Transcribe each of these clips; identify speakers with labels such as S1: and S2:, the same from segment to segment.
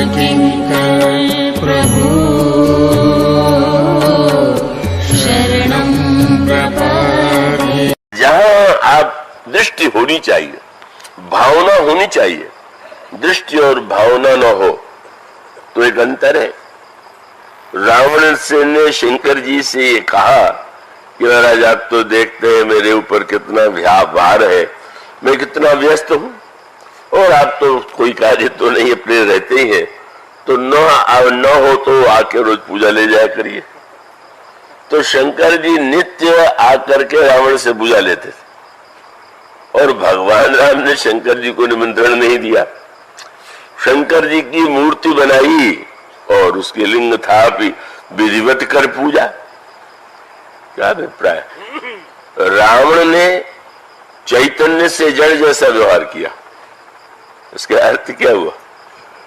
S1: किंकर प्रभु शरणं प्रपद्ये।
S2: जहां आप दृष्टि होनी चाहिए, भावना होनी चाहिए, दृष्टि और भावना न हो तो एक अंतर है। रावण से ने शंकर जी से ये कहा कि महाराज आप तो देखते हैं मेरे ऊपर कितना भार है, मैं कितना व्यस्त हूं और आप तो कोई कार्य तो नहीं अपने रहते ही हैं, तो न हो तो आके रोज पूजा ले जाया करिए। तो शंकर जी नित्य आकर के रावण से पूजा लेते थे और भगवान राम ने शंकर जी को निमंत्रण नहीं दिया। शंकर जी की मूर्ति बनाई और उसके लिंग था विधिवत कर पूजा। क्या अभिप्राय? रावण ने चैतन्य से जड़ जैसा व्यवहार किया। इसका अर्थ क्या हुआ?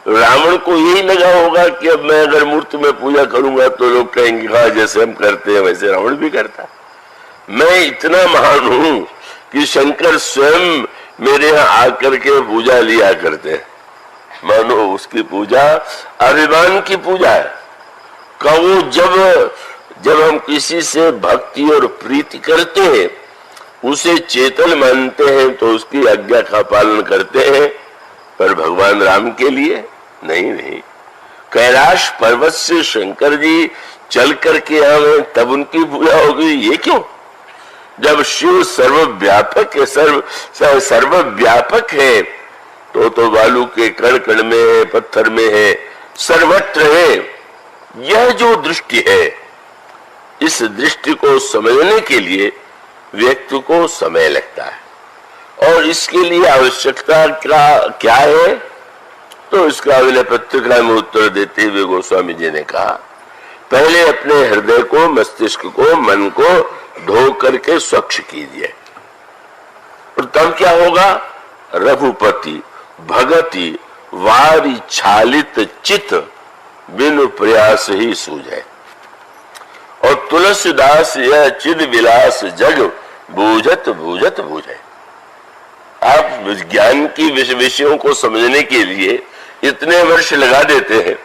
S2: रावण को यही लगा होगा कि अब मैं अगर मूर्ति में पूजा करूंगा तो लोग कहेंगे हाँ जैसे हम करते हैं वैसे रावण भी करता। मैं इतना महान हूं कि शंकर स्वयं मेरे यहाँ आकर के पूजा लिया करते हैं। मानो उसकी पूजा अभिमान की पूजा है। कहो जब हम किसी से भक्ति और प्रीति करते हैं, उसे चेतन मानते हैं तो उसकी आज्ञा का पालन करते हैं, पर भगवान राम के लिए नहीं। कैलाश पर्वत से शंकर जी चल करके आए तब उनकी पूजा होगी, ये क्यों? जब शिव सर्वव्यापक है, सर्वव्यापक है तो बालू के कण कण में है, पत्थर में है, सर्वत्र है। यह जो दृष्टि है, इस दृष्टि को समझने के लिए व्यक्ति को समय लगता है और इसके लिए आवश्यकता क्या है? तो इसका अगले पत्रिका में उत्तर देते हुए गोस्वामी जी ने कहा, पहले अपने हृदय को, मस्तिष्क को, मन को धो करके स्वच्छ कीजिए और तब क्या होगा? रघुपति भगति वारी छालित चित बिनु प्रयास ही सूझे। और तुलसीदास यह चिद विलास जग बूझत बूझत बूझे। आप विज्ञान की विषयों को समझने के लिए इतने वर्ष लगा देते हैं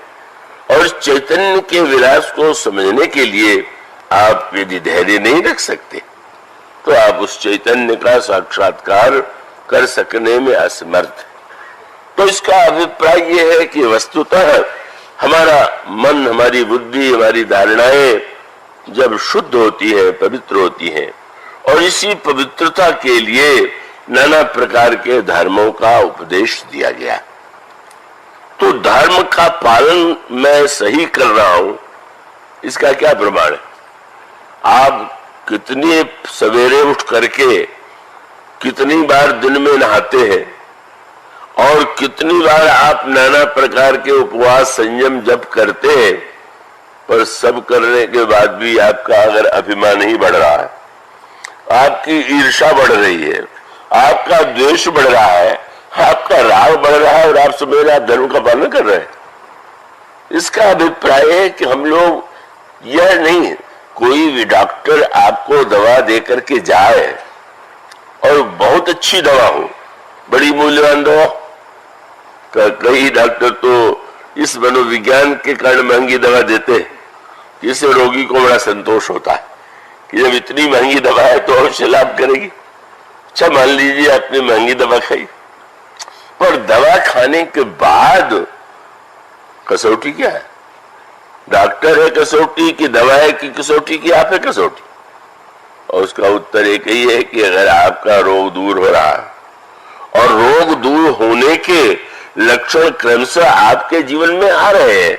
S2: और चैतन्य के विलास को समझने के लिए आप यदि धैर्य नहीं रख सकते तो आप उस चैतन्य का साक्षात्कार कर सकने में असमर्थ। तो इसका अभिप्राय यह है कि वस्तुतः हमारा मन, हमारी बुद्धि, हमारी धारणाएं जब शुद्ध होती है, पवित्र होती हैं और इसी पवित्रता के लिए नाना प्रकार के धर्मों का उपदेश दिया गया, तो धर्म का पालन मैं सही कर रहा हूं, इसका क्या प्रमाण है? आप कितनी सवेरे उठ करके कितनी बार दिन में नहाते हैं और कितनी बार आप नाना प्रकार के उपवास संयम जप करते हैं, पर सब करने के बाद भी आपका अगर अभिमान नहीं बढ़ रहा है, आपकी ईर्ष्या बढ़ रही है, आपका द्वेष बढ़ रहा है, आपका राग बढ़ रहा है और आप सवेरे आप धर्म का पालन कर रहे हैं, इसका अभिप्राय है कि हम लोग यह नहीं, कोई भी डॉक्टर आपको दवा दे करके जाए और बहुत अच्छी दवा हो, बड़ी मूल्यवान दवा, कई डॉक्टर तो इस मनोविज्ञान के कारण महंगी दवा देते हैं, जिससे रोगी को बड़ा संतोष होता है कि जब इतनी महंगी दवा है तो अवश्य लाभ करेगी। अच्छा, मान लीजिए आपने महंगी दवा खाई, पर दवा खाने के बाद कसौटी क्या है? डॉक्टर है कसौटी की, दवा है कि कसौटी की आप है कसौटी? और उसका उत्तर एक ही है कि अगर आपका रोग दूर हो रहा है और रोग दूर होने के लक्षण क्रमशः आपके जीवन में आ रहे हैं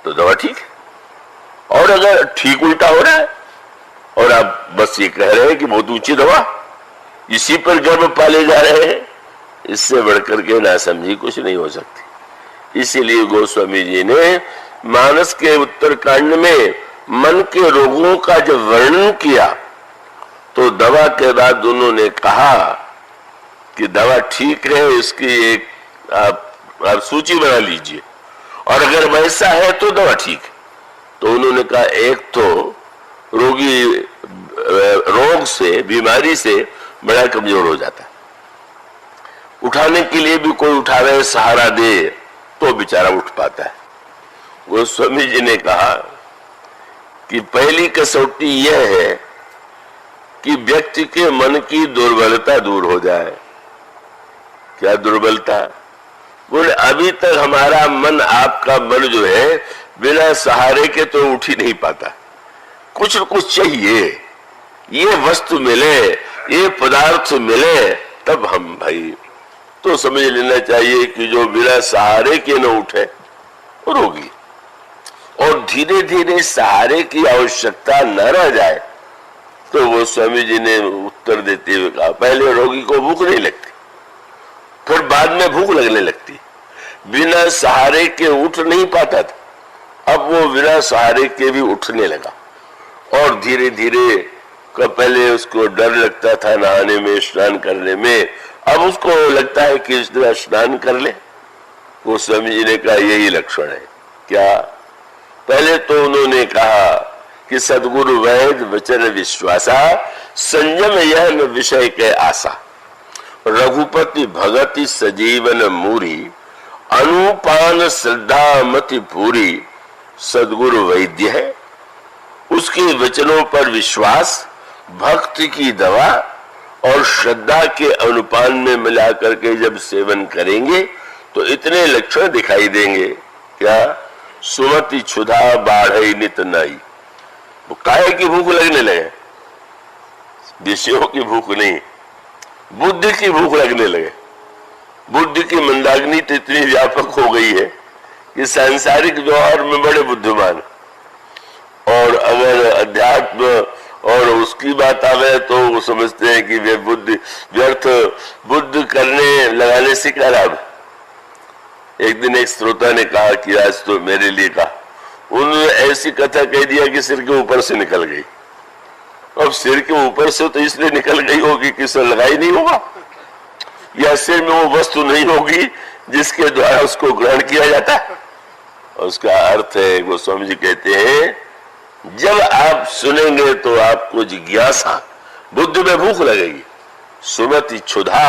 S2: तो दवा ठीक है। और अगर ठीक उल्टा हो रहा है और आप बस ये कह रहे हैं कि बहुत ऊंची दवा, इसी पर गर्व पाले जा रहे हैं, इससे बढ़कर के नासमझी कुछ नहीं हो सकती। इसीलिए गोस्वामी जी ने मानस के उत्तरकांड में मन के रोगों का जब वर्णन किया तो दवा के बाद उन्होंने कहा कि दवा ठीक है, इसकी एक आप सूची बना लीजिए और अगर वैसा है तो दवा ठीक है। तो उन्होंने कहा एक तो रोगी रोग से, बीमारी से बड़ा कमजोर हो जाता है, उठाने के लिए भी कोई उठावे, सहारा दे तो बेचारा उठ पाता है। गोस्वामी जी ने कहा कि पहली कसौटी यह है कि व्यक्ति के मन की दुर्बलता दूर हो जाए। क्या दुर्बलता? बोले अभी तक हमारा मन, आपका मन जो है बिना सहारे के तो उठ ही नहीं पाता, कुछ न कुछ चाहिए, ये वस्तु मिले, ये पदार्थ मिले तब हम भाई। तो समझ लेना चाहिए कि जो बिना सहारे के न उठे वो रोगी, और धीरे धीरे सहारे की आवश्यकता न रह जाए। तो वो स्वामी जी ने उत्तर देते हुए कहा, पहले रोगी को भूख नहीं लगती, फिर बाद में भूख लगने लगती। बिना सहारे के उठ नहीं पाता था, अब वो बिना सहारे के भी उठने लगा। और धीरे धीरे पहले उसको डर लगता था नहाने में, स्नान करने में, अब उसको लगता है कि इस तरह स्नान कर ले। वो स्वामी जी ने कहा यही लक्षण है। क्या? पहले तो उन्होंने कहा कि सदगुरु वैद वचन विश्वासा, संयम यह न विषय के आशा, रघुपति भगति सजीवन मूरी, अनुपान श्रद्धा मति पूरी, सदगुरु वैद्य है, उसके वचनों पर विश्वास, भक्ति की दवा और श्रद्धा के अनुपान में मिला करके जब सेवन करेंगे तो इतने लक्षण दिखाई देंगे। क्या? सुमति क्षुधा बाढ़ई नित नई। वो काहे की भूख लगने लगे, विषयों की भूख नहीं, बुद्धि की भूख लगने लगे। बुद्धि की मंदाग्नि तो इतनी व्यापक हो गई है कि सांसारिक व्यवहार में बड़े बुद्धिमान, और अगर अध्यात्म और उसकी बात आवे तो वो समझते हैं कि वे बुद्धि व्यर्थ, बुद्ध करने लगाने से क्या लाभ। एक दिन एक श्रोता ने कहा कि आज तो मेरे लिए कहा, उन्होंने ऐसी कथा कह दिया कि सिर के ऊपर से निकल गई। अब सिर के ऊपर से तो इसलिए निकल गई होगी कि सिर लगाई नहीं होगा, या सिर में वो वस्तु नहीं होगी जिसके द्वारा उसको ग्रहण किया जाता है। और उसका अर्थ है, गोस्वामी जी कहते हैं, जब आप सुनेंगे तो आपको जिज्ञासा, बुद्धि में भूख लगेगी, सुमति क्षुधा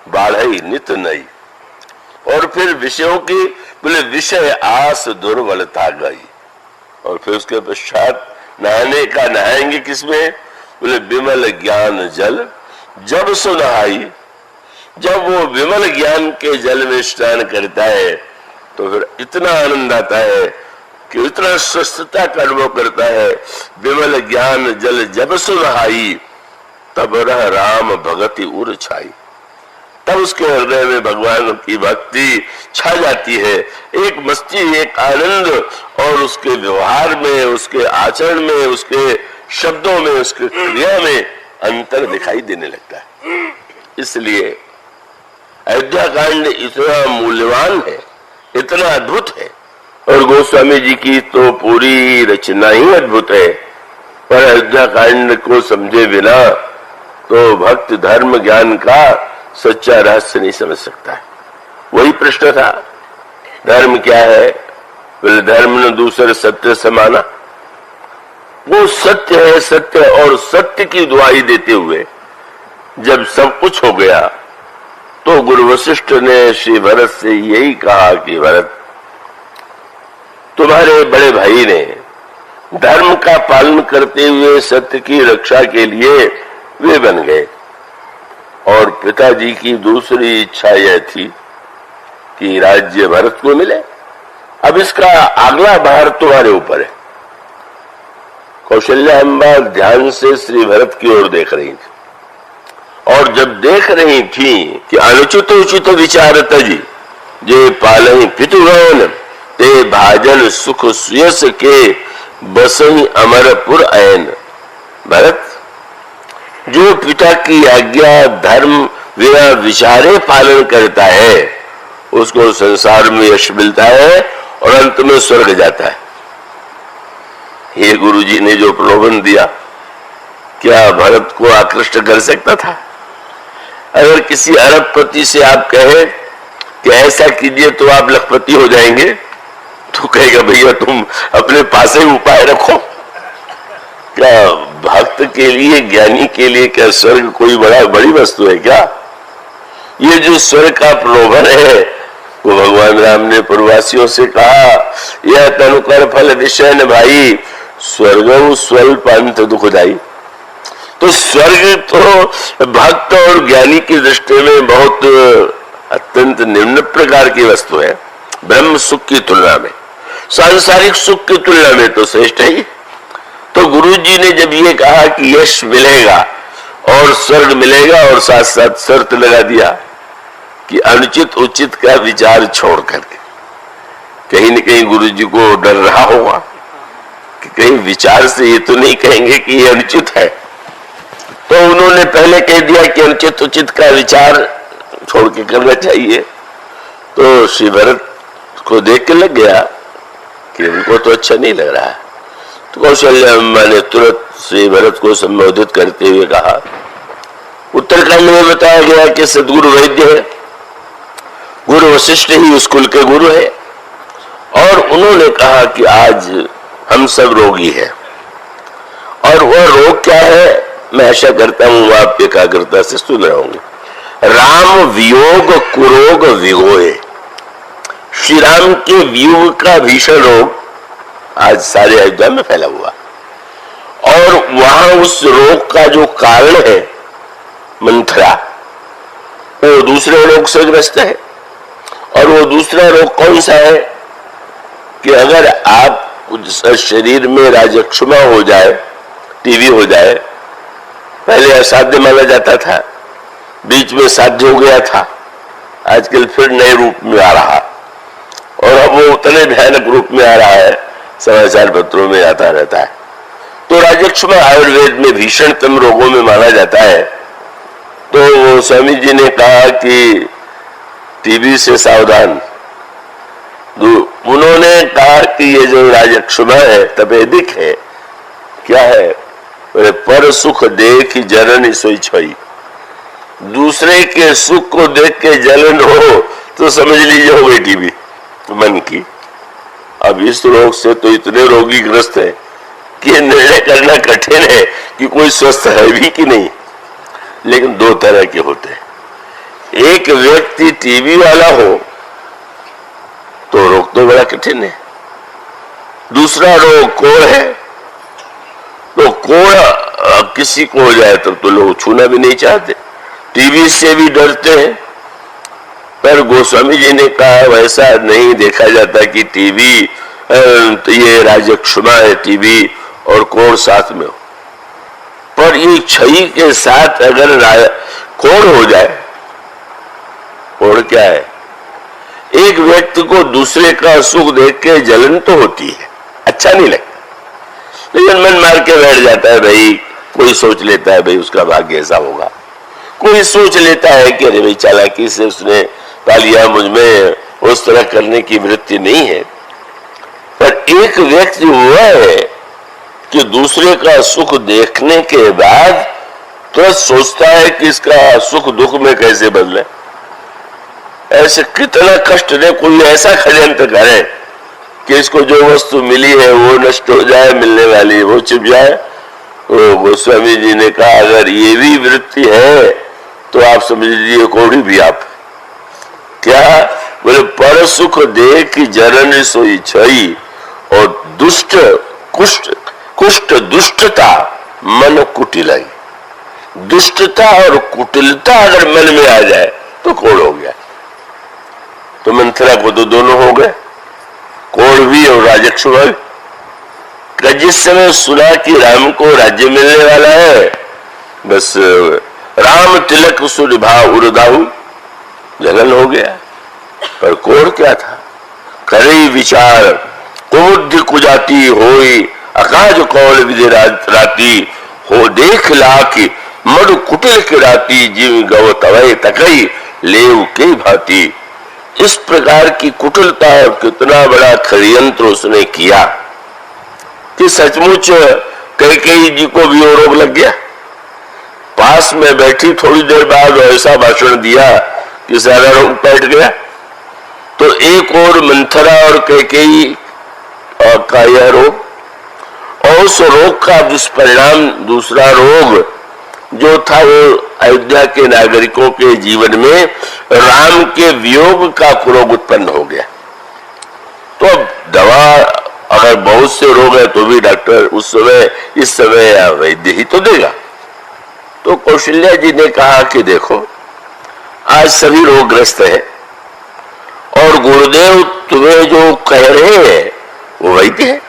S2: बाढ़ई नित नई, और फिर विषयों की बोले विषय आस दुर्बलता गई। और फिर उसके पश्चात नहाने का, नहाएंगे किसमें? बोले विमल ज्ञान जल जब सो नहाई। जब वो विमल ज्ञान के जल में स्नान करता है तो फिर इतना आनंद आता है कि इतना स्वस्थता का अनुभव करता है। विमल ज्ञान जल जब सो नहाई, तब रह राम भगति उर छाई। तब उसके हृदय में भगवान की भक्ति छा जाती है, एक मस्ती, एक आनंद, और उसके व्यवहार में, उसके आचरण में, उसके शब्दों में, उसके क्रिया में अंतर दिखाई देने लगता है। इसलिए अयोध्या कांड इतना मूल्यवान है, इतना अद्भुत है, और गोस्वामी जी की तो पूरी रचना ही अद्भुत है। पर अयोध्या कांड को समझे बिना तो भक्त धर्म ज्ञान का सच्चा रहस्य नहीं समझ सकता है। वही प्रश्न था, धर्म क्या है? बोले धर्म न दूसरे सत्य समाना। वो सत्य है, सत्य, और सत्य की दुहाई देते हुए जब सब कुछ हो गया तो गुरु वशिष्ठ ने श्री भरत से यही कहा कि भरत, तुम्हारे बड़े भाई ने धर्म का पालन करते हुए सत्य की रक्षा के लिए वे बन गए, और पिताजी की दूसरी इच्छा यह थी कि राज्य भरत को मिले। अब इसका अगला भार तुम्हारे ऊपर है। कौशल्या अम्बा ध्यान से श्री भरत की ओर देख रही थी, और जब देख रही थी कि अनुचित उचित विचार तजी जे पालही पितुगौन ते भाजन सुख सुयस के बसही अमरपुर ऐन। भरत, जो पिता की आज्ञा धर्म बिना विचारे पालन करता है उसको संसार में यश मिलता है और अंत में स्वर्ग जाता है। ये गुरुजी ने जो प्रलोभन दिया, क्या भरत को आकृष्ट कर सकता था? अगर किसी अरबपति से आप कहें कि ऐसा कीजिए तो आप लखपति हो जाएंगे, तो कहेगा भैया तुम अपने पास ही उपाय रखो। क्या भक्त के लिए, ज्ञानी के लिए क्या स्वर्ग कोई बड़ी वस्तु है क्या? ये जो स्वर्ग का प्रलोभन है वो भगवान राम ने पूर्ववासियों से कहा, यह तनुकर फल विषय न भाई, स्वर्ग स्वल्प अंत दुखदाई। तो स्वर्ग तो भक्त और ज्ञानी की दृष्टि में बहुत अत्यंत निम्न प्रकार की वस्तु है, ब्रह्म सुख की तुलना में, सांसारिक सुख की तुलना में तो श्रेष्ठ है। तो गुरु जी ने जब ये कहा कि यश मिलेगा और स्वर्ग मिलेगा, और साथ साथ शर्त लगा दिया कि अनुचित उचित का विचार छोड़ करके, कहीं न कहीं गुरु जी को डर रहा होगा कि कहीं विचार से ये तो नहीं कहेंगे कि ये अनुचित है, तो उन्होंने पहले कह दिया कि अनुचित उचित का विचार छोड़ के करना चाहिए। तो श्री भरत को देख के लग गया कि उनको तो अच्छा नहीं लग रहा है। तो कौशल्य अम्मा ने तुरंत श्री भरत को संबोधित करते हुए कहा, उत्तरकांड में बताया गया कि सदगुरु वैद्य है, गुरु वशिष्ठ ही उस कुल के गुरु है, और उन्होंने कहा कि आज हम सब रोगी हैं, और वह रोग क्या है मैं आशा करता हूं आप एकाग्रता से सुन रहे होंगे। राम वियोग कुरोग विगोए। श्री राम के वियोग का भीषण रोग आज सारे अयोध्या में फैला हुआ, और वहां उस रोग का जो कारण है मंथरा, वो दूसरे रोग से ग्रस्त है। और वो दूसरा रोग कौन सा है कि अगर आप शरीर में राजक्षमा हो जाए, टीबी हो जाए, पहले असाध्य माना जाता था, बीच में साध्य हो गया था, आजकल फिर नए रूप में आ रहा, और अब वो उतने भयानक रूप में आ रहा है, समाचार पत्रों में आता रहता है। तो राजक्षमा आयुर्वेद में भीषणतम रोगों में माना जाता है। तो स्वामी जी ने कहा कि टीबी से सावधान। उन्होंने कहा कि ये जो राजक्षमा है तपेदिक है, क्या है, पर सुख देख जलन सोई छई। दूसरे के सुख को देख के जलन हो तो समझ लीजिए हो गई टीबी मन की। अब इस रोग से तो इतने रोगी ग्रस्त है कि निर्णय करना कठिन है कि कोई स्वस्थ है भी कि नहीं। लेकिन दो तरह के होते हैं, एक व्यक्ति टीबी वाला हो तो रोग तो बड़ा कठिन है, दूसरा रोग कोढ़ है, तो कोढ़ किसी को हो जाए तो लोग छूना भी नहीं चाहते, टीबी से भी डरते हैं। पर गोस्वामी जी ने कहा वैसा नहीं देखा जाता कि टीबी तो ये राजक्षमा है, टीबी और कोढ़ साथ में हो। पर ये क्षयी के साथ अगर कोढ़ हो जाए, कोढ़ क्या है, एक व्यक्ति को दूसरे का सुख देख के जलन तो होती है, अच्छा नहीं लगता, लेकिन मन मार के बैठ जाता है भाई। कोई सोच लेता है भाई उसका भाग्य ऐसा होगा, कोई सोच लेता है कि अरे भाई चालाकी से उसने पा लिया, मुझ में उस तरह करने की वृत्ति नहीं है। पर एक व्यक्ति हुआ है कि दूसरे का सुख देखने के बाद तो सोचता है कि इसका सुख दुख में कैसे बदले। ऐसे कितना कष्ट दे, कोई ऐसा षड्यंत्र करे कि इसको जो वस्तु मिली है वो नष्ट हो जाए, मिलने वाली वो छिप जाए। तो गोस्वामी जी ने कहा अगर ये भी वृत्ति है तो आप समझ लीजिए कोढ़ी भी आप। क्या बोले, पर सुख देख जरन सोई छई, और दुष्ट कुष्ट दुष्टता मन कुटिलाई। दुष्टता और कुटिलता अगर मन में आ जाए तो कोढ़ हो गया। तो मंथरा को तो दोनों हो गए, कोढ़ भी और राजक्षमा भी। जिस समय सुना कि राम को राज्य मिलने वाला है, बस राम तिलक सुनिभा उर्दाहु, जलन हो गया। पर कोढ़ क्या था, करे विचार कुबुद्धि कुजाती होई, अकाज कौल विधि राती हो, देख लाखी मधु कुटिल की राती, जीव गव तवय तकई लेव के भांति। इस प्रकार की कुटिलता और कितना बड़ा षड्यंत्र उसने किया कि सचमुच कैकेयी जी को भी रोग लग गया। पास में बैठी थोड़ी देर बाद ऐसा भाषण दिया कि सारा रोग बैठ गया। तो एक और मंथरा और कैकेयी का यह रोग, और उस रोग का दुष्परिणाम दूसरा रोग जो था वो अयोध्या के नागरिकों के जीवन में राम के वियोग का क्रोध उत्पन्न हो गया। तो अब दवा अगर बहुत से रोग है तो भी डॉक्टर उस समय इस समय या वैद्य ही तो देगा। तो कौशल्या जी ने कहा कि देखो आज सभी रोगग्रस्त है और गुरुदेव तुम्हें जो कह रहे हैं वो वैद्य है।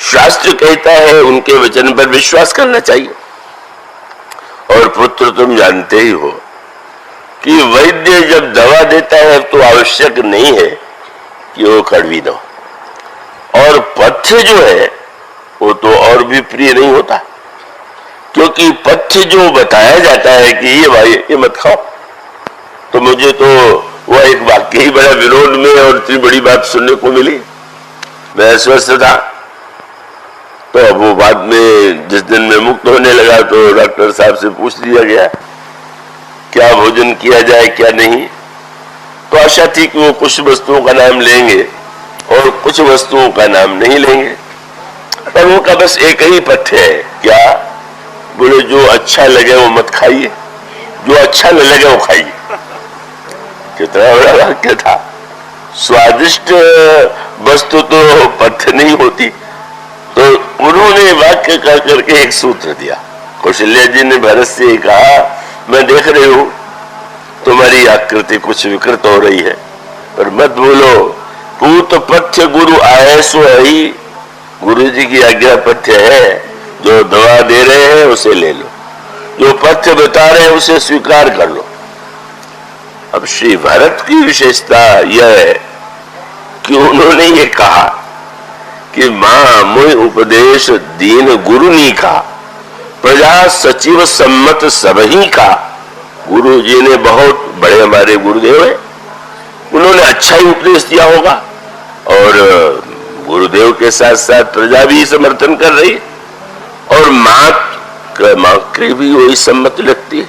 S2: शास्त्र कहता है उनके वचन पर विश्वास करना चाहिए। और पुत्र तुम जानते ही हो कि वैद्य जब दवा देता है तो आवश्यक नहीं है कि वो कड़वी न हो। और पथ्य जो है वो तो और भी प्रिय नहीं होता, क्योंकि पथ्य जो बताया जाता है कि ये भाई ये मत खाओ, तो मुझे तो वह एक वाक्य ही बड़ा विरोध में और इतनी बड़ी बात सुनने को मिली। मैं अस्वस्थ था, तो अब वो बाद में जिस दिन मैं मुक्त होने लगा तो डॉक्टर साहब से पूछ लिया गया क्या भोजन किया जाए क्या नहीं। तो आशा थी कि वो कुछ वस्तुओं का नाम लेंगे और कुछ वस्तुओं का नाम नहीं लेंगे। पर उनका बस एक ही पथ्य है, क्या बोले जो अच्छा लगे वो मत खाइए, जो अच्छा न लगे वो खाइए। कितना बड़ा वाक्य था। स्वादिष्ट वस्तु तो पथ्य नहीं होती। तो उन्होंने वाक्य कह करके एक सूत्र दिया। कौशल्या जी ने भरत से कहा मैं देख रही हूं तुम्हारी आकृति कुछ विकृत हो रही है, पर मत बोलो, पूत पथ्य गुरु आए सो ही। गुरु जी की आज्ञा पथ्य है, जो दवा दे रहे हैं उसे ले लो, जो पथ्य बता रहे हैं उसे स्वीकार कर लो। अब श्री भरत की विशेषता यह है कि उन्होंने ये कहा कि मां मोय उपदेश दीन गुरु नी का, प्रजा सचिव सम्मत सबही का। गुरु जी ने बहुत बड़े हमारे गुरुदेव हैं, उन्होंने अच्छा ही उपदेश दिया होगा और गुरुदेव के साथ साथ प्रजा भी समर्थन कर रही है और मां की भी वही सम्मति लगती है।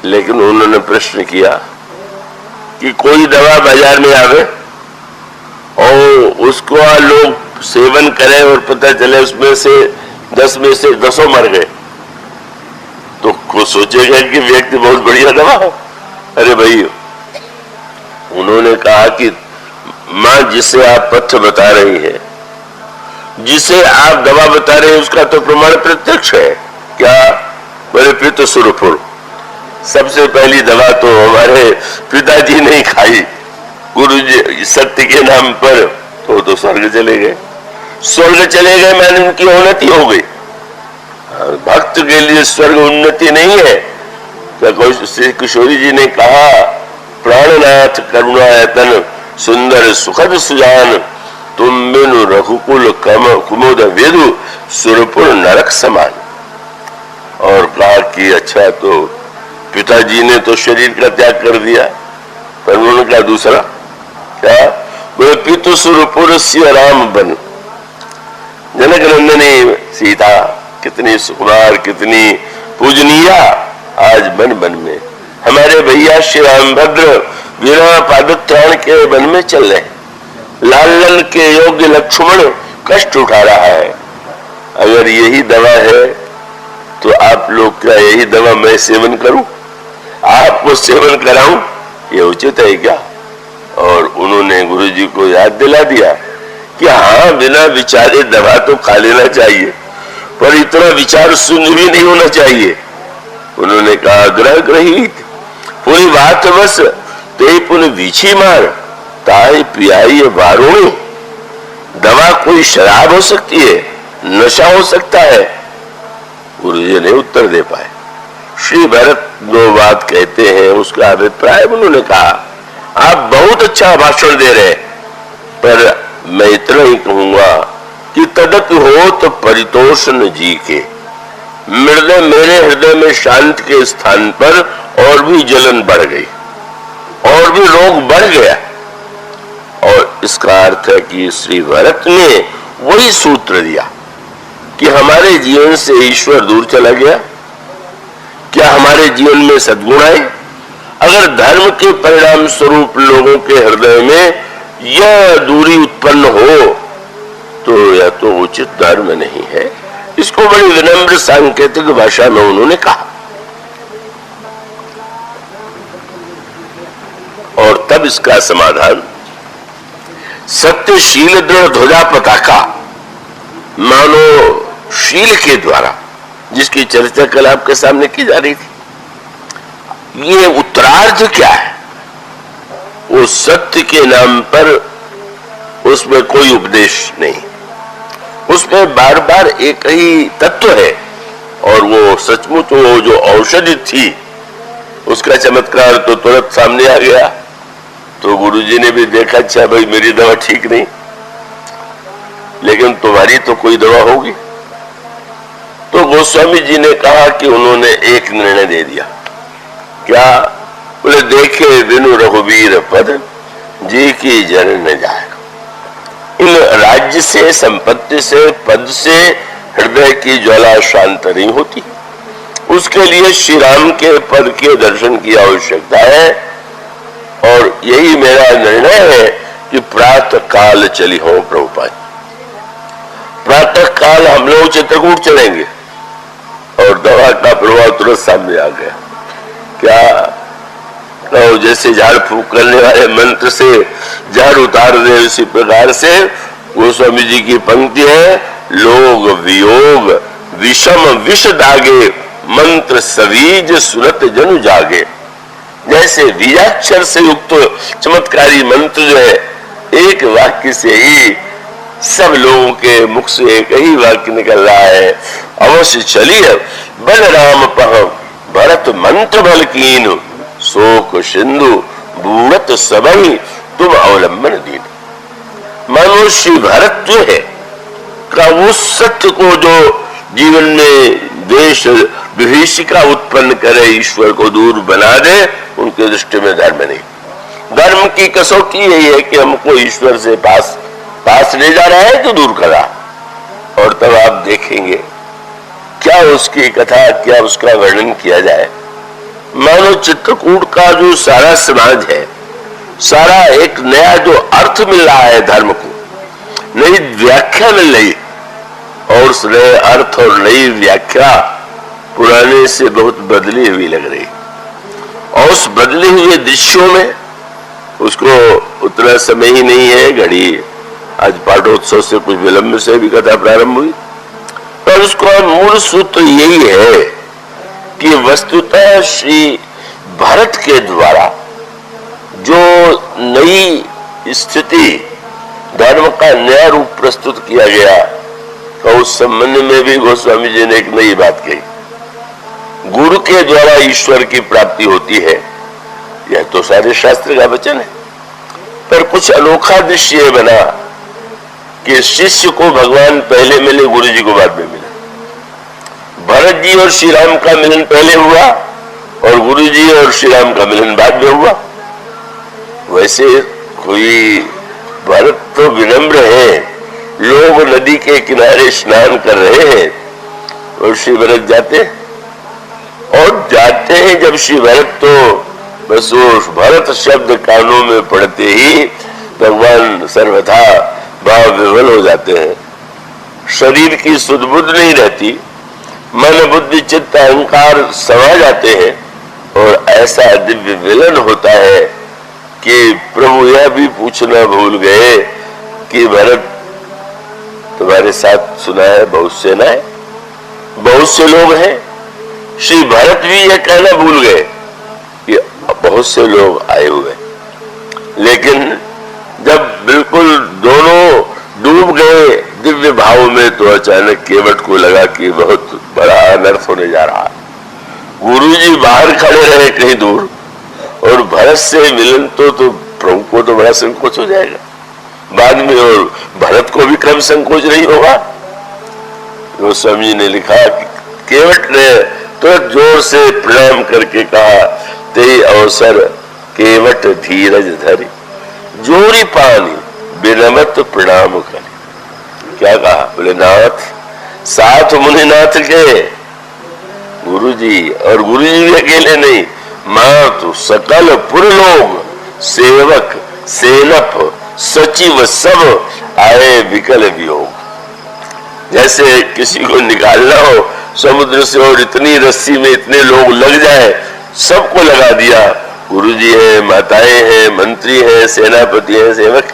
S2: लेकिन उन्होंने प्रश्न किया कि कोई दवा बाजार में आवे और उसको लोग सेवन करें और पता चले उसमें से 10 में से 10 मर गए, तो को सोचेगा कि व्यक्ति बहुत बढ़िया दवा हो। अरे भाई, उन्होंने कहा कि मां जिसे आप पथ्य बता रही है, जिसे आप दवा बता रहे हैं, उसका तो प्रमाण प्रत्यक्ष है। क्या? मेरे पितृ सुरपुर सबसे पहली दवा तो हमारे पिताजी ने खाई गुरु जी सत्य के नाम पर, तो स्वर्ग चले गए। स्वर्ग चले गए मैंने उनकी उन्नति हो गई। भक्त के लिए स्वर्ग उन्नति नहीं है। श्री किशोरी जी ने कहा प्राणनाथ करुणायतन सुंदर सुखद सुजान, तुम बिनु रघुकुल कुमुद विदु सुरपुर नरक समान। और कहा कि अच्छा, तो पिताजी ने तो शरीर का त्याग कर दिया, पर उन्होंने कहा दूसरा क्या? बोले पितु सुरपुर सिय राम बन। जनक नंदनी सीता कितनी सुकुमार, कितनी पूजनीय, आज बन बन में हमारे भैया श्री रामभद्र बिना पादत्राण के वन में चल रहे। लालन के योग्य लक्ष्मण कष्ट उठा रहा है। अगर यही दवा है तो आप लोग क्या यही दवा मैं सेवन करूं, आपको सेवन कराऊं, ये उचित है क्या? और उन्होंने गुरुजी को याद दिला दिया कि हाँ, बिना विचारे दवा तो खा लेना चाहिए, पर इतना विचार शून्य भी नहीं होना चाहिए। उन्होंने कहा ग्रह ग्रहित पूरी बात बस ते पुन विछी मार ताई पियाई वारुणी। दवा कोई शराब हो सकती है, नशा हो सकता है। गुरुजी ने उत्तर दे पाए। श्री भरत जो बात कहते हैं उसका अभिप्राय उन्होंने कहा आप बहुत अच्छा भाषण दे रहे, पर मैं इतना ही कहूंगा कि तदपि हो तो परितोषण जी के मेरे हृदय में शांत के स्थान पर और भी जलन बढ़ गई और भी रोग बढ़ गया। और इसका अर्थ है कि श्री भरत ने वही सूत्र दिया कि हमारे जीवन से ईश्वर दूर चला गया। क्या हमारे जीवन में सद्गुण आए? अगर धर्म के परिणाम स्वरूप लोगों के हृदय में यह दूरी उत्पन्न हो तो यह तो उचित धर्म नहीं है, इसको बड़ी विनम्र सांकेतिक भाषा में उन्होंने कहा। और तब इसका समाधान सत्यशील दृढ़ ध्वजा पताका, मानो शील के द्वारा, जिसकी चर्चा कल आपके सामने की जा रही थी। ये उत्तरार्ध क्या है? वो सत्य के नाम पर उसमें कोई उपदेश नहीं, उसमें बार बार एक ही तत्व है। और वो सचमुच वो जो औषधि थी उसका चमत्कार तो तुरंत सामने आ गया। तो गुरुजी ने भी देखा, अच्छा भाई मेरी दवा ठीक नहीं, लेकिन तुम्हारी तो कोई दवा होगी। तो गोस्वामी जी ने कहा कि उन्होंने एक निर्णय दे दिया। क्या? बोले देखे बिनु रघुवीर पद जी की जन न जाएगा। इन राज्य से, संपत्ति से, पद से हृदय की ज्वाला शांत नहीं होती। उसके लिए श्री राम के पद के दर्शन की आवश्यकता है। और यही मेरा निर्णय है कि प्रातः काल चली हो प्रभुपाद। प्रातः काल हम लोग चित्रकूट चलेंगे। और दवा का प्रभाव तुरंत सामने आ गया। क्या? तो जैसे झाड़ फूक करने वाले मंत्र से झाड़ उतार दे, उसी प्रकार से गोस्वामी जी की पंक्ति है, लोग वियोग विषम विष दागे, मंत्र सवीज सुरत जनु जागे। जैसे बीजाक्षर से युक्त चमत्कारी मंत्र जो है, एक वाक्य से ही सब लोगों के मुख से एक ही वाक्य निकल रहा है, अवश्य चलिए बलराम पह भरत मंत्र बल कीन, शोक सिंधु बूढ़त सबई तुम अवलंबन दीन। मानो श्री भरत जो है का उस सत्य को जो जीवन में द्वेष विभीषिका उत्पन्न करे, ईश्वर को दूर बना दे, उनके दृष्टि में धर्म नहीं। धर्म की कसौटी यही है कि हमको ईश्वर से पास ले जा रहा है तो दूर करा। और तब आप देखेंगे क्या उसकी कथा, क्या उसका वर्णन किया जाए। मानो चित्रकूट का जो सारा समाज है, सारा एक नया जो अर्थ मिल रहा है धर्म को, नई व्याख्या मिल रही, और उस नए अर्थ और नई व्याख्या पुराने से बहुत बदली हुई लग रही। और उस बदले हुए दृश्यों में उसको उतना समय ही नहीं है। घड़ी आज पाठोत्सव से कुछ विलंब से भी कथा प्रारंभ हुई। और उसका मूल सूत्र यही है कि वस्तुतः श्री भरत के द्वारा जो नई स्थिति, धर्म का नया रूप प्रस्तुत किया गया, तो उस संबंध में भी गोस्वामी जी ने एक नई बात कही। गुरु के द्वारा ईश्वर की प्राप्ति होती है, यह तो सारे शास्त्र का वचन है। पर कुछ अनोखा दृश्य बना कि शिष्य को भगवान पहले मिले, गुरु जी को बाद में मिला। भरत जी और श्री राम का मिलन पहले हुआ और गुरु जी और श्री राम का मिलन बाद में हुआ। वैसे कोई भरत तो विनम्र है, लोग नदी के किनारे स्नान कर रहे हैं और श्री भरत जाते हैं। जब श्री भरत तो बस वो भरत शब्द कानों में पड़ते ही भगवान सर्वथा भाव विवल हो जाते हैं। शरीर की सुध बुद्ध नहीं रहती, मन बुद्धि चित्त अहंकार समा जाते हैं और ऐसा दिव्य विलन होता है कि प्रभु यह भी पूछना भूल गए कि भरत तुम्हारे साथ सुना है बहुत सेना है, बहुत से लोग हैं। श्री भरत भी यह कहना भूल गए कि बहुत से लोग आए हुए। लेकिन जब बिल्कुल दोनों डूब गए दिव्य भाव में, तो अचानक केवट को लगा कि बहुत बड़ा अनर्थ होने जा रहा है। गुरु जी बाहर खड़े रहे कहीं दूर, और भरत से मिलन तो प्रभु को तो बड़ा संकोच हो जाएगा बाद में, और भरत को भी क्रम संकोच नहीं होगा। गोस्वामी ने लिखा कि केवट ने तो जोर से प्रणाम करके कहा, ते अवसर केवट धीरज धरी, जोरी पानी बिनमत प्रणाम करी। क्या कहा? बोले नाथ, साथ मुनिनाथ के गुरु जी, और गुरु जी भी अकेले नहीं, मातु सकल पुरलोग सेवक सेनप सचिव सब आए विकल वियोग। जैसे किसी को निकालना हो समुद्र से और इतनी रस्सी में इतने लोग लग जाए, सबको लगा दिया। गुरुजी है, माताएं हैं, मंत्री हैं, सेनापति हैं, सेवक।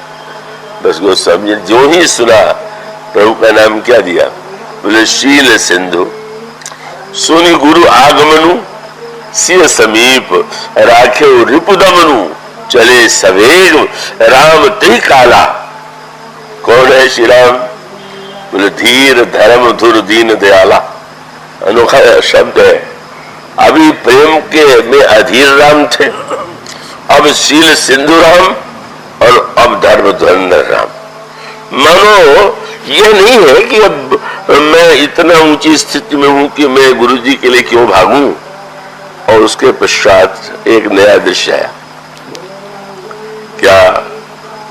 S2: बस गोस्वामी जी जो ही सुना प्रभु का नाम क्या दिया, बोले शील सिंधु सुनि गुरु आगमनु सिय समीप राखे रिपुदमनु चले सवेग राम ते काला। कौन है श्री राम? बोले धीर धर्म धुर दीन दयाला। अनोखा शब्द है। अभी प्रेम के में अधीर राम थे, अब शील सिंधु राम, और अब धर्म धुरंधर राम। मानो ये नहीं है कि अब मैं इतना ऊंची स्थिति में हूं कि मैं गुरुजी के लिए क्यों भागूं। और उसके पश्चात एक नया दृश्य आया। क्या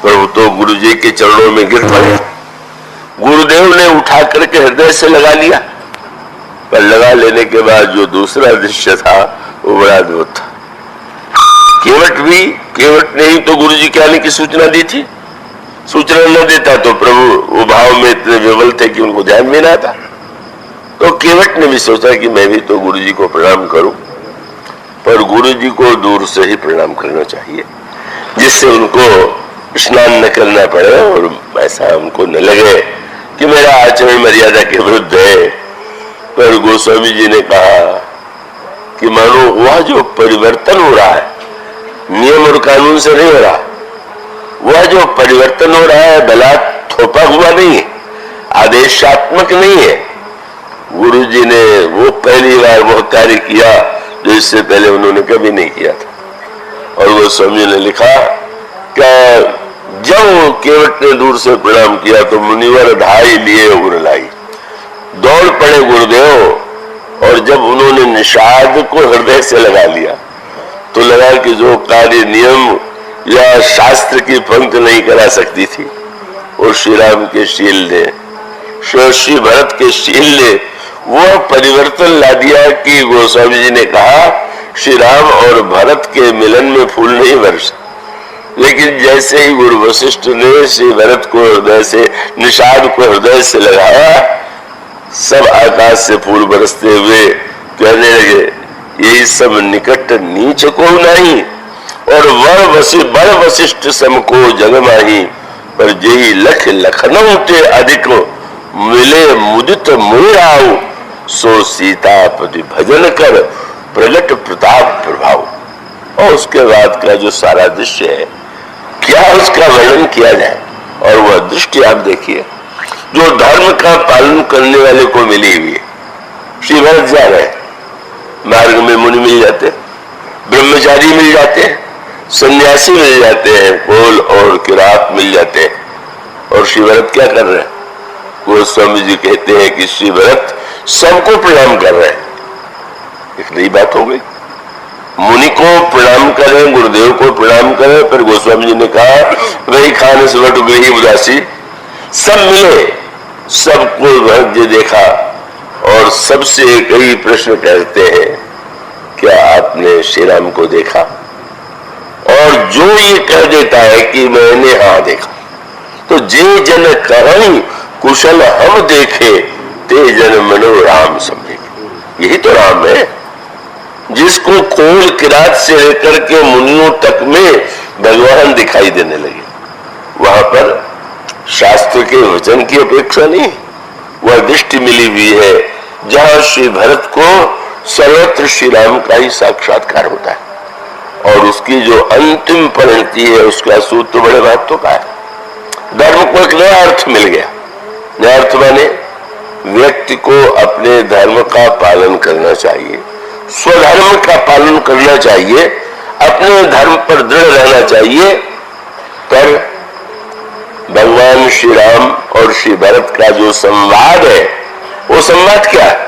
S2: प्रभु तो गुरुजी के चरणों में गिर पड़े, गुरुदेव ने उठा करके हृदय से लगा लिया। पर लगा लेने के बाद जो दूसरा दृश्य था वो बड़ा अद्भुत था। केवट ने ही तो गुरुजी के आने की सूचना दी थी। सूचना न देता तो प्रभु वो भाव में इतने विवल थे कि उनको ध्यान में ना था। तो केवट ने भी सोचा कि मैं भी तो गुरुजी को प्रणाम करूं, पर गुरुजी को दूर से ही प्रणाम करना चाहिए, जिससे उनको स्नान न करना पड़े और ऐसा उनको न लगे कि मेरा आचरण मर्यादा के विरुद्ध है। पर गोस्वामी जी ने कहा कि मानो वह जो परिवर्तन हो रहा है नियम और कानून से नहीं हो रहा, वह जो परिवर्तन हो रहा है भला थोपा हुआ नहीं है, आदेशात्मक नहीं है। गुरुजी ने वो पहली बार वो कार्य किया जो इससे पहले उन्होंने कभी नहीं किया था। और गोस्वामी ने लिखा कि जब केवट ने दूर से प्रणाम किया तो मुनिवर ढाई लिए उग्र लाई, दौड़ पड़े गुरुदेव। और जब उन्होंने निषाद को हृदय से लगा लिया तो लगा कि जो कार्य नियम या शास्त्र की पंक्ति नहीं करा सकती थी, और श्री राम के शील ने, श्री भरत के शील ने वह परिवर्तन ला दिया कि गोस्वामी जी ने कहा श्री राम और भरत के मिलन में फूल नहीं बरसे, लेकिन जैसे ही गुरु वशिष्ठ ने श्री भरत को हृदय से, निषाद को हृदय से लगाया, सब आकाश से फूल बरसते हुए कहने लगे यही सब निकट नीच को नहीं, और बड़ वशिष्ठ सम को जग माही, पर जेही लख लखनऊ ते अधिक मिले मुदित मोराऊ, सो सीतापति भजन कर प्रगट प्रताप प्रभाव। और उसके बाद का जो सारा दृश्य है, क्या उसका वर्णन किया जाए। और वह दृष्टि आप देखिए जो धर्म का पालन करने वाले को मिली हुई है। श्री भरत जा रहे, मार्ग में मुनि मिल जाते, ब्रह्मचारी मिल जाते, सन्यासी मिल जाते हैं, कोल और किरात मिल जाते हैं। और श्री भरत क्या कर रहे हैं? गोस्वामी जी कहते हैं कि श्री भरत सबको प्रणाम कर रहे हैं। एक नई बात हो गई, मुनि को प्रणाम करें, गुरुदेव को प्रणाम करें। फिर गोस्वामी जी ने कहा वही खान सुवट गृही उदासी, सब मिले, सबको भरत जी देखा और सबसे कई प्रश्न कहते हैं क्या आपने श्री राम को देखा? और जो ये कह देता है कि मैंने हाँ देखा, तो जे जन कहई कुशल हम देखे, ते जन मनो राम समझे। यही तो राम है, जिसको कोल किरात से लेकर के मुनियों तक में भगवान दिखाई देने लगे। वहां पर शास्त्र के वचन की अपेक्षा नहीं, वह दृष्टि मिली हुई है जहां श्री भरत को सर्वत्र श्री राम का ही साक्षात्कार होता है। और उसकी जो अंतिम परिणति है उसका सूत्र बड़े महत्व का है। धर्म को एक नया अर्थ मिल गया। नया अर्थ माने व्यक्ति को अपने धर्म का पालन करना चाहिए, स्वधर्म का पालन करना चाहिए, अपने धर्म पर दृढ़ रहना चाहिए। पर भगवान श्री राम और श्री भरत का जो संवाद है, वो संवाद क्या है?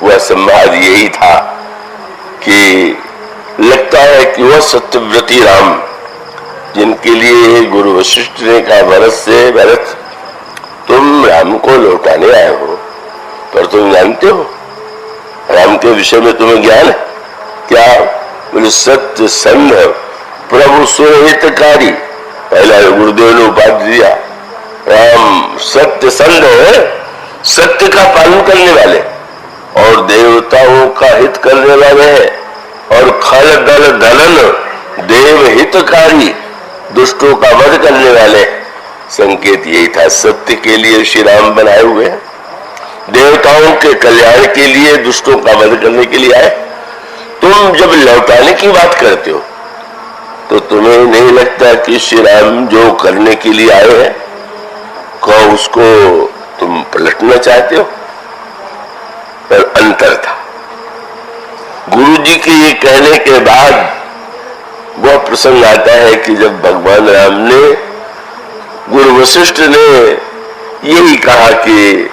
S2: वह संवाद यही था कि लगता है कि वह सत्यव्रती राम, जिनके लिए गुरु वशिष्ठ ने कहा भरत से, भरत तुम राम को लौटाने आए हो, पर तुम जानते हो राम के विषय में तुम्हें ज्ञान है क्या? बोले सत्य संध प्रभु सुरहितकारी। पहला गुरुदेव ने उपाधि दिया, राम सत्य संध है, सत्य का पालन करने वाले और देवताओं का हित करने वाले हैं, और खल दल दलन देव हितकारी दुष्टों का वध करने वाले। संकेत यही था, सत्य के लिए श्री राम बनाए हुए हैं, देवताओं के कल्याण के लिए, दुष्टों का वध करने के लिए आए। तुम जब लौटाने की बात करते हो तो तुम्हें नहीं लगता कि श्री राम जो करने के लिए आए हैं क्या उसको तुम पलटना चाहते हो? पर अंतर था। गुरु जी के ये कहने के बाद वह प्रसंग आता है कि जब भगवान राम ने, गुरु वशिष्ठ ने यही कहा कि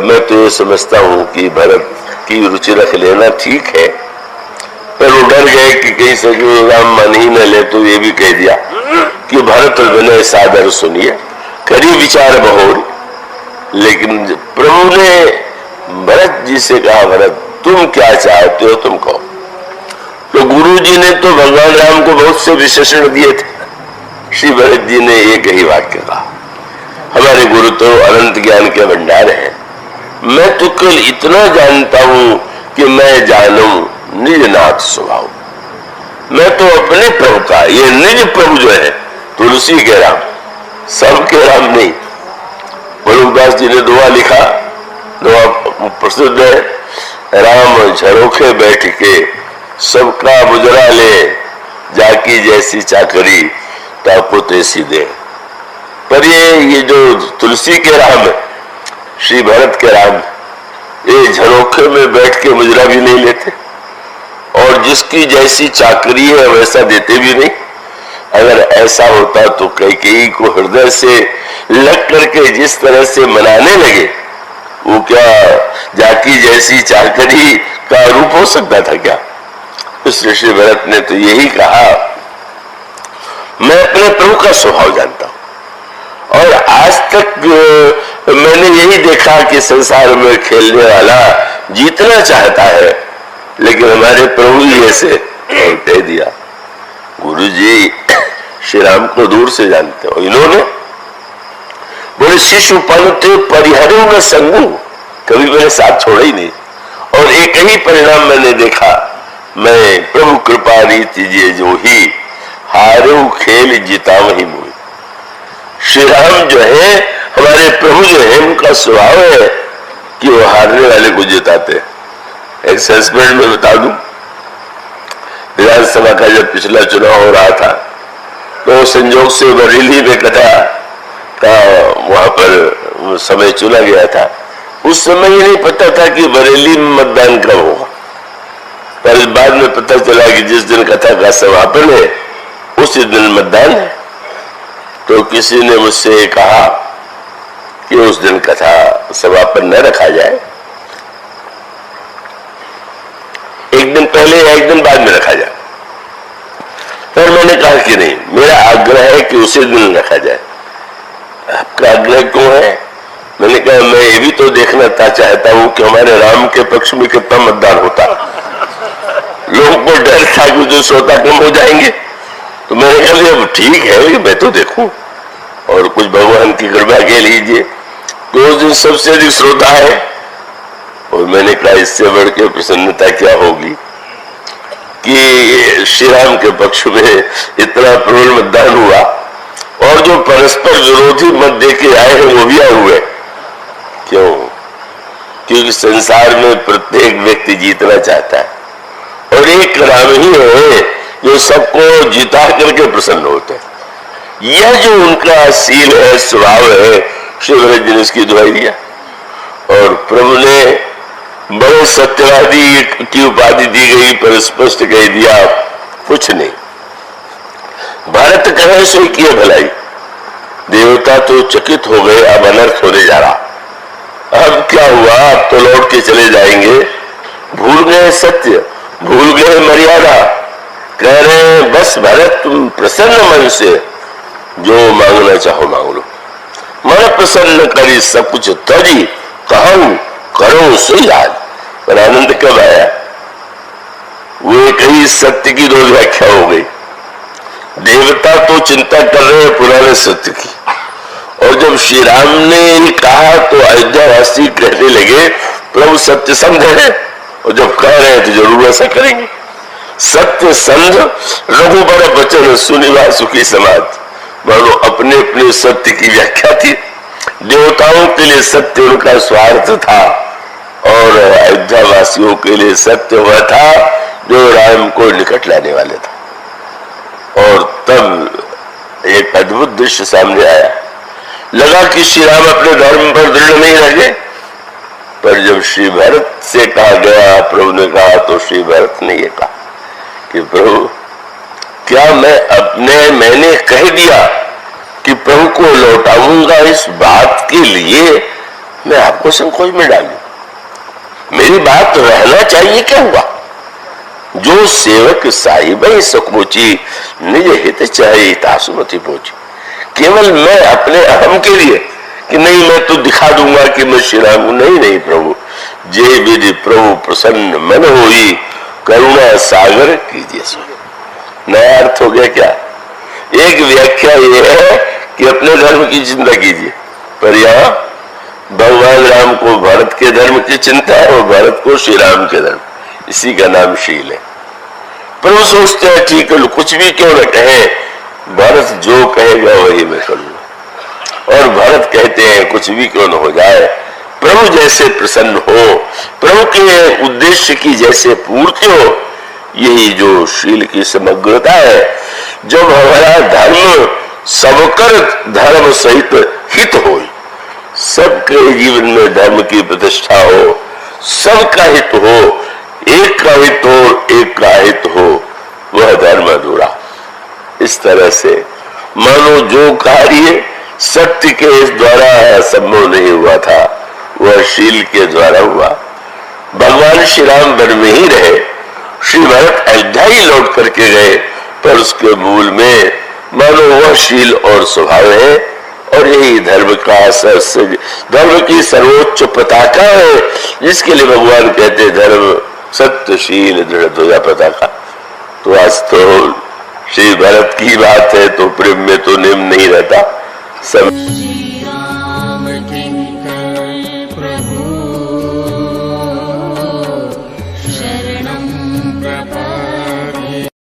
S2: मैं तो ये समझता हूं कि भरत की रुचि रख लेना ठीक है, पर वो डर गए कि कहीं से राम मान ही न ले, तो ये भी कह दिया कि भरत विनय सादर सुनिए, करी विचार बहोर। लेकिन प्रभु ने भरत जी से कहा, भरत तुम क्या चाहते हो, तुम कहो। तो गुरु जी ने तो भगवान राम को बहुत से विशेषण दिए थे, श्री भरत जी ने एक ही वाक्य कहा, हमारे गुरु तो अनंत ज्ञान के भंडार हैं, मैं तो केवल इतना जानता हूं कि मैं जानूं निज नाथ स्वभाव। मैं तो अपने प्रभु का, ये निज प्रभु जो है तुलसी के राम, सबके राम नहीं। वरुणदास जी ने दुआ लिखा, दुआ प्रसिद्ध है, राम झरोखे बैठ के सबका बुजरा ले, जाकी जैसी चाकरी ताको तैसी दे। पर ये जो तुलसी के राम है, श्री भरत के राम, ये झरोखे में बैठ के मुजरा भी नहीं लेते, और जिसकी जैसी चाकरी है वैसा देते भी नहीं। अगर ऐसा होता तो कैकेयी को हृदय से लग करके जिस तरह से मनाने लगे, वो क्या जाकी जैसी चाकरी का रूप हो सकता था क्या? इस ऋषि भरत ने तो यही कहा, मैं अपने प्रभु का स्वभाव जानता हूं, और आज तक मैंने यही देखा कि संसार में खेलने वाला जीतना चाहता है, लेकिन हमारे प्रभु जी ऐसे कह दिया। गुरु जी श्री राम को दूर से जानते हो, इन्होंने बोले शिशु पलते परिहरो न संगू, कभी मेरे साथ छोड़ा ही नहीं, और एक ही परिणाम मैंने देखा, मैं प्रभु कृपा रीति जे जो ही हारू खेल जीता वही मोही। श्री राम जो है, हमारे प्रभु जो है, उनका स्वभाव है कि वो हारने वाले को जिताते हैं। एक सस्पेंड में बता दूं, विधानसभा का जब पिछला चुनाव हो रहा था तो संजोग से बरेली में कथा का वहां पर समय चुना गया था। उस समय ये नहीं पता था कि बरेली में मतदान कब होगा, पर बाद में पता चला कि जिस दिन कथा का समापन है उसी दिन मतदान है। तो किसी ने मुझसे कहा कि उस दिन कथा समापन न रखा जाए, एक दिन पहले या एक दिन बाद में रखा जाए। पर मैंने कहा कि नहीं, मेरा आग्रह है कि उसी दिन रखा जाए। आपका आग्रह क्यों है? मैंने कहा मैं ये भी तो देखना चाहता हूं कि हमारे राम के पक्ष में कितना मतदान होता। लोगों को डर था कि जो श्रोता कम हो जाएंगे, तो मैंने कहा अब ठीक है, मैं तो देखूं, और कुछ भगवान की कृपा के लीजिए तो उस दिन सबसे अधिक श्रोता है। और मैंने कहा इससे बढ़ के प्रसन्नता क्या होगी कि श्री राम के पक्ष में इतना प्रबल मतदान हुआ, और जो परस्पर विरोधी मत दे के आए हैं वो भी आए हुए। क्यों? क्योंकि संसार में प्रत्येक व्यक्ति जीतना चाहता है, और एक राम ही है जो सबको जिता करके प्रसन्न होता है। यह जो उनका शील है, स्वभाव है, श्री भरत जी ने इसकी दुहाई दिया, और प्रभु ने बड़े सत्यवादी की उपाधि दी गई, पर स्पष्ट कह दिया कुछ नहीं, भारत कहे सो किए भलाई। देवता तो चकित हो गए, अब अनर्थ होने जा रहा। अब क्या हुआ? अब तो लौट के चले जाएंगे, भूल गए सत्य, भूल गए मर्यादा, कह रहे हैं बस भरत तुम प्रसन्न मन से जो मांगना चाहो मांग लो, मन प्रसन्न करी सब कुछ तजी कहूं करो सही आज। पर आनंद कब आया? वो कहीं सत्य की दो व्याख्या हो गई। देवता तो चिंता कर रहे हैं पुराने सत्य की, और जब श्री राम ने कहा तो अयोध्यावासी कहने लगे प्रभु सत्य संध है, और जब कह रहे हैं तो जरूर ऐसा करेंगे। सत्य संध रघुबर वचन सुनिवा सुखी समाज, मानो अपने अपने सत्य की व्याख्या थी। देवताओं के लिए सत्य उनका स्वार्थ था और अयोध्या वासियों के लिए सत्य वह था जो राम को निकट लाने वाले था। और तब एक अद्भुत दृश्य सामने आया। लगा कि श्री राम अपने धर्म पर दृढ़ नहीं रहे, पर जब श्री भरत से कहा गया, प्रभु ने कहा, तो श्री भरत ने ये कहा कि प्रभु क्या मैंने कह दिया कि प्रभु को लौटाऊंगा, इस बात के लिए मैं आपको संकोच में डालूं? मेरी बात रहना चाहिए, क्या हुआ? जो सेवक साहिब सकोची निज हित चाहे तासुमति पहुंची। केवल मैं अपने अहम के लिए कि नहीं मैं तो दिखा दूंगा कि मैं श्री राम हूं, नहीं प्रभु, जे विधि प्रभु प्रसन्न मन होई, करुणा सागर कीजिए सो। नया अर्थ हो गया क्या? एक व्याख्या यह है कि अपने धर्म की चिंता कीजिए, पर यहाँ भगवान राम को भरत के धर्म की चिंता है और भरत को श्री राम के धर्म, इसी का नाम शील है। प्रभु सोचते हैं ठीक है, कुछ भी क्यों न कहे, भरत जो कहेगा वही मैं करूंगा। और भरत कहते हैं कुछ भी क्यों न हो जाए, प्रभु जैसे प्रसन्न हो, प्रभु के उद्देश्य की जैसे पूर्ति हो, यही जो शील की समग्रता है। जब हमारा धर्म सबकर धर्म सहित हित हो, सबके जीवन में धर्म की प्रतिष्ठा हो, सबका हित हो, एक का हित हो, एक का हित हो, वह धर्म अधूरा। इस तरह से मानो जो कार्य सत्य के द्वारा संभव नहीं हुआ था वह शील के द्वारा हुआ। भगवान श्री राम वन में ही रहे, श्री भरत अयोध्या ही लौट करके गए, पर उसके मूल में मानो वह शील और स्वभाव है। और यही धर्म की सर्वोच्च पताका है, जिसके लिए भगवान कहते धर्म सत्यशील दृढ़ ध्वजा पताका। तो आज तो श्री भरत की बात है तो प्रेम में तो नियम नहीं रहता सब।
S1: श्री राम किंकर प्रभु